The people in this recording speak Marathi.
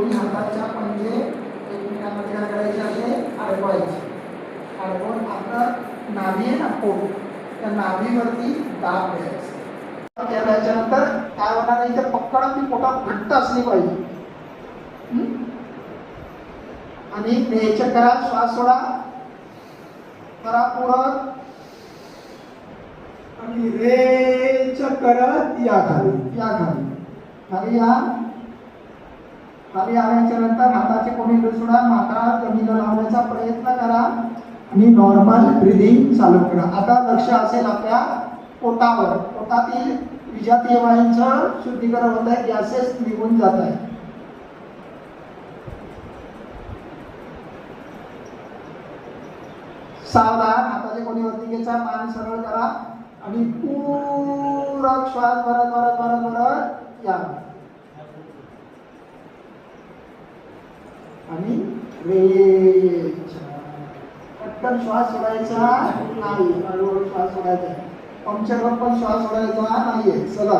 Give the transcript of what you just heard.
दोन्ही हाताच्या पंजे एकमेकांमध्ये काय करायचे असे अडकवायचे. अडकवून आपलं नाभी आहे ना पोट, त्या नाभीवरती दाब द्यायचं. त्याच्यानंतर काय होणार आहे, तर पक्कड ती पोटात घट्ट असली पाहिजे. आणि न्यायच्या करा, श्वास सोडा, करा पूरक आणि रेच करत या खाली, या खाली, खाली या. खाली आल्याच्या नंतर हाताचे कोणी सोडा, मात्रा कमी लावण्याचा प्रयत्न करा आणि नॉर्मल ब्रीदिंग चालू करा. आता लक्ष असेल आपल्या पोटावर. पोटातील विजातीय वायूंचं शुद्धीकरण होत आहे, गॅसेस निघून जात आहे. सावधान, हाताचे कोणी वरती घ्यायचा, मान सरळ करा आणि पूरक श्वास भरत भरत भरत भरत या. आणि पटकन श्वास सोडायचा नाही, हळूहळू श्वास सोडायचा. पंक्चरवर पण श्वास सोडायचा नाहीये. चला.